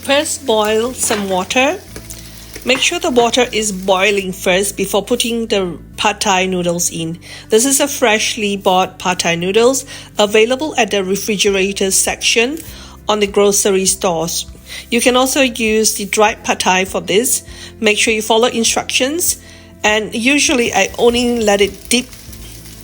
First, boil some water. Make sure the water is boiling first before putting the pad Thai noodles in. This is a freshly bought pad Thai noodles available at the refrigerator section on the grocery stores. You can also use the dried pad Thai for this. Make sure you follow instructions, and usually I only let it dip,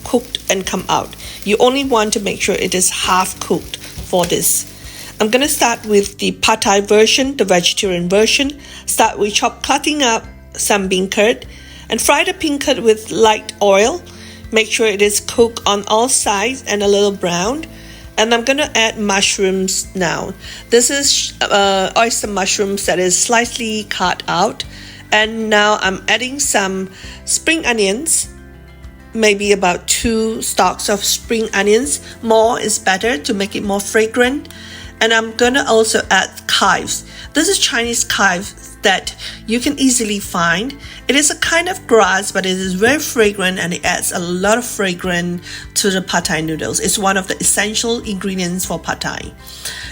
cooked and come out. You only want to make sure it is half cooked for this. I'm going to start with the pad Thai version, the vegetarian version. Start with cutting up some beancurd and fry the beancurd with light oil. Make sure it is cooked on all sides and a little brown. And I'm going to add mushrooms now. This is oyster mushrooms that is slightly cut out. And now I'm adding some spring onions, maybe about 2 stalks of spring onions. More is better to make it more fragrant. And I'm going to also add chives. This is Chinese chive that you can easily find. It is a kind of grass, but it is very fragrant and it adds a lot of fragrance to the pad Thai noodles. It's one of the essential ingredients for pad Thai.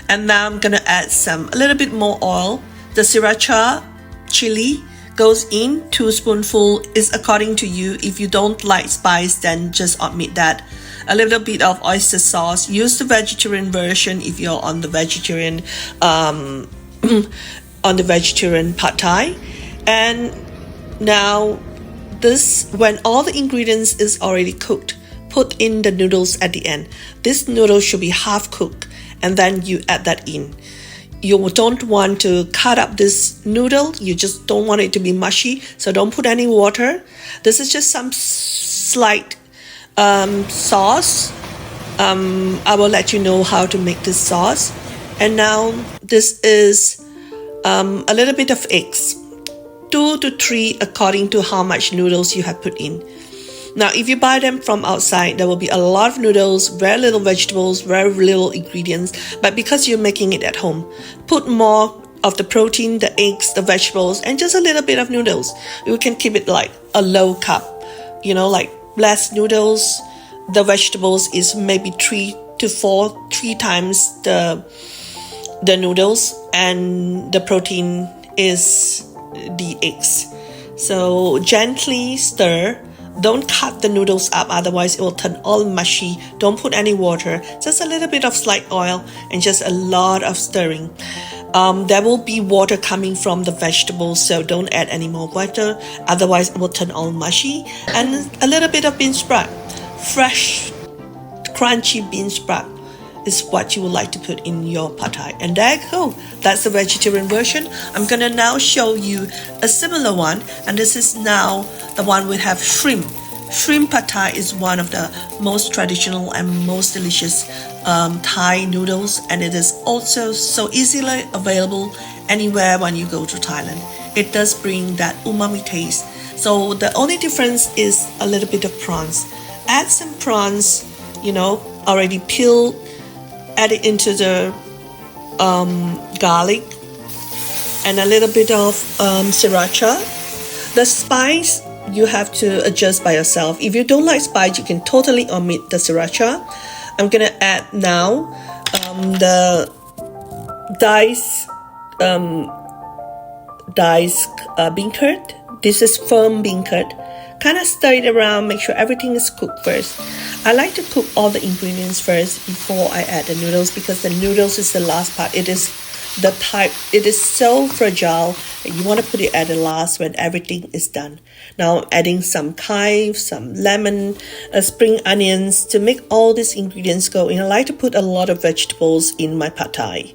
And now I'm going to add a little bit more oil. The sriracha chili goes in, 2 spoonfuls is according to you. If you don't like spice, then just omit that. A little bit of oyster sauce. Use the vegetarian version if you're on the vegetarian pad Thai. And now when all the ingredients is already cooked, put in the noodles at the end. This noodle should be half cooked, and then you add that in. You don't want to cut up this noodle. You just don't want it to be mushy, so don't put any water. This is just some slight sauce. I will let you know how to make this sauce. And now this is a little bit of eggs, 2 to 3 according to how much noodles you have put in. Now if you buy them from outside, there will be a lot of noodles, very little vegetables, very little ingredients. But because you're making it at home, put more of the protein, the eggs, the vegetables, and just a little bit of noodles. You can keep it like a low carb, like less noodles. The vegetables is maybe 3 times the noodles, and the protein is the eggs. So gently stir. Don't cut the noodles up, otherwise it will turn all mushy. Don't put any water, just a little bit of slight oil and just a lot of stirring. There will be water coming from the vegetables, so don't add any more water, otherwise it will turn all mushy. And a little bit of bean sprout, fresh crunchy bean sprout is what you would like to put in your pad Thai. And there you go. That's the vegetarian version. I'm gonna now show you a similar one, and this is now the one we have shrimp. Shrimp pad Thai is one of the most traditional and most delicious Thai noodles, and it is also so easily available anywhere when you go to Thailand. It does bring that umami taste. So the only difference is a little bit of prawns. Add some prawns, already peeled. Add it into the garlic and a little bit of sriracha. The spice you have to adjust by yourself. If you don't like spice, you can totally omit the sriracha. I'm gonna add now the diced beancurd. This is firm beancurd. Kind of stir it around, make sure everything is cooked first. I like to cook all the ingredients first before I add the noodles, because the noodles is the last part. It is so fragile that you want to put it at the last when everything is done. Now I'm adding some chive, some lemon, spring onions to make all these ingredients go in. I like to put a lot of vegetables in my pad Thai.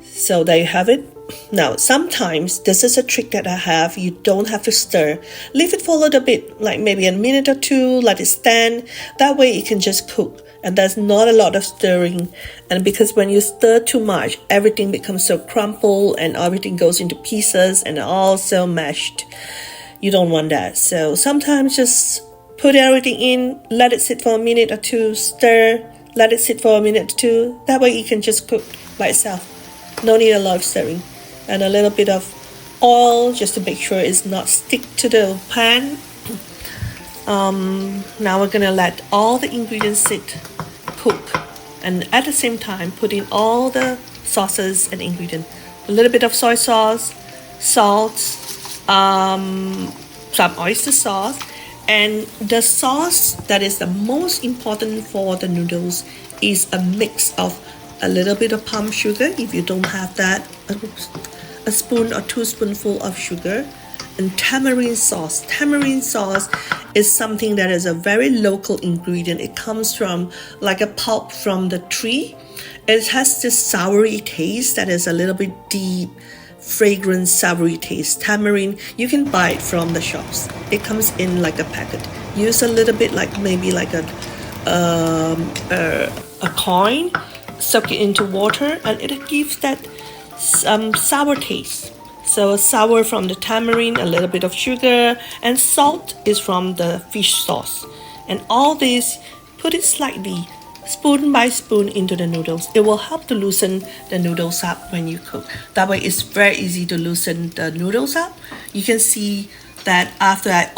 So there you have it. Now, sometimes this is a trick that I have. You don't have to stir. Leave it for a little bit, like maybe a minute or 2, let it stand. That way it can just cook. And there's not a lot of stirring. And because when you stir too much, everything becomes so crumpled and everything goes into pieces and also mashed. You don't want that. So sometimes just put everything in, let it sit for a minute or 2, stir, let it sit for a minute or 2. That way it can just cook by itself. No need a lot of stirring. And a little bit of oil just to make sure it's not stick to the pan. Now we're gonna let all the ingredients sit, cook, and at the same time put in all the sauces and ingredients. a little bit of soy sauce, salt, some oyster sauce, and the sauce that is the most important for the noodles is a mix of a little bit of palm sugar. If you don't have that, a spoon or 2 spoonful of sugar, and tamarind sauce. Tamarind sauce is something that is a very local ingredient. It comes from like a pulp from the tree. It has this soury taste that is a little bit deep, fragrant, soury taste. Tamarind, you can buy it from the shops. It comes in like a packet. Use a little bit like maybe like a coin, soak it into water, and it gives that sour taste. So sour from the tamarind, a little bit of sugar, and salt is from the fish sauce. And all this, put it slightly, spoon by spoon into the noodles. It will help to loosen the noodles up when you cook. That way it's very easy to loosen the noodles up. You can see that after I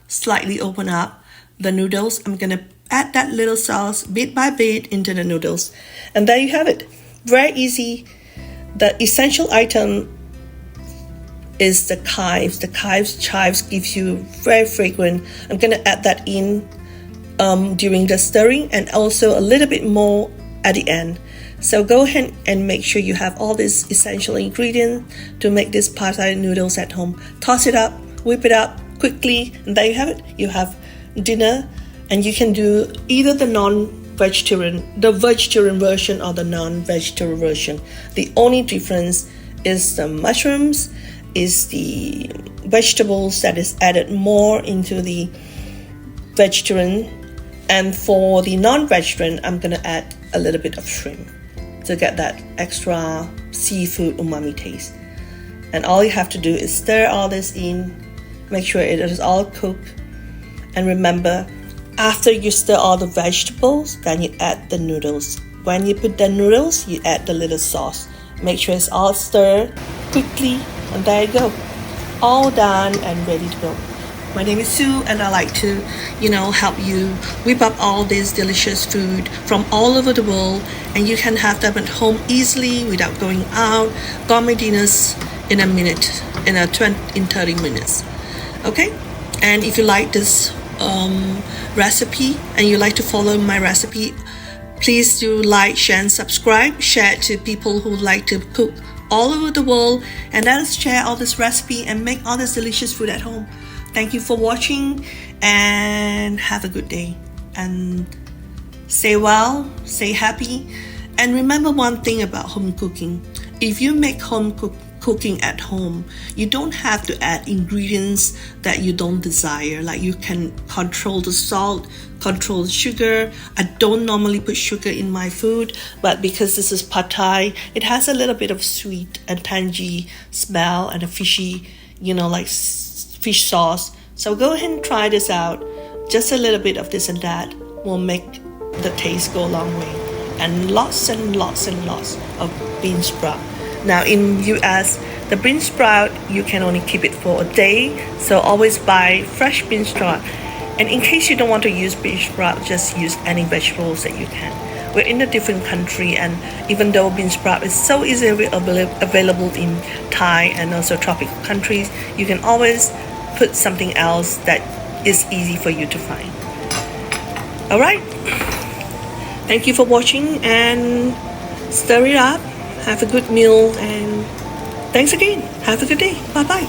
slightly open up the noodles, I'm gonna add that little sauce bit by bit into the noodles. And there you have it. Very easy. The essential item is the chives. The chives gives you very fragrant. I'm gonna add that in during the stirring, and also a little bit more at the end. So go ahead and make sure you have all these essential ingredients to make this pad thai noodles at home. Toss it up, whip it up quickly, and there you have it. You have dinner, and you can do either the vegetarian version or the non-vegetarian version. The only difference is the mushrooms, is the vegetables that is added more into the vegetarian. And for the non-vegetarian, I'm gonna add a little bit of shrimp to get that extra seafood umami taste. And all you have to do is stir all this in, make sure it is all cooked. And remember, after you stir all the vegetables, then you add the noodles. When you put the noodles, you add the little sauce. Make sure it's all stirred quickly, and there you go. All done and ready to go. My name is Sue, and I like to, help you whip up all this delicious food from all over the world, and you can have them at home easily without going out. Gourmet dinners in 30 minutes. Okay? And if you like this recipe and you like to follow my recipe, please do like, share, and subscribe. Share it to people who like to cook all over the world, and let us share all this recipe and make all this delicious food at home. Thank you for watching, and have a good day, and stay well, stay happy, and remember one thing about home cooking. If you make cooking at home, you don't have to add ingredients that you don't desire. Like you can control the salt, control the sugar. I don't normally put sugar in my food, but because this is pad thai, it has a little bit of sweet and tangy smell and a fishy, like fish sauce. So go ahead and try this out. Just a little bit of this and that will make the taste go a long way. And lots and lots and lots of bean sprout. Now in US, the bean sprout, you can only keep it for a day, so always buy fresh bean sprout. And in case you don't want to use bean sprout, just use any vegetables that you can. We're in a different country, and even though bean sprout is so easily available in Thai and also tropical countries, you can always put something else that is easy for you to find. Alright, thank you for watching, and stir it up. Have a good meal, and thanks again. Have a good day. Bye bye.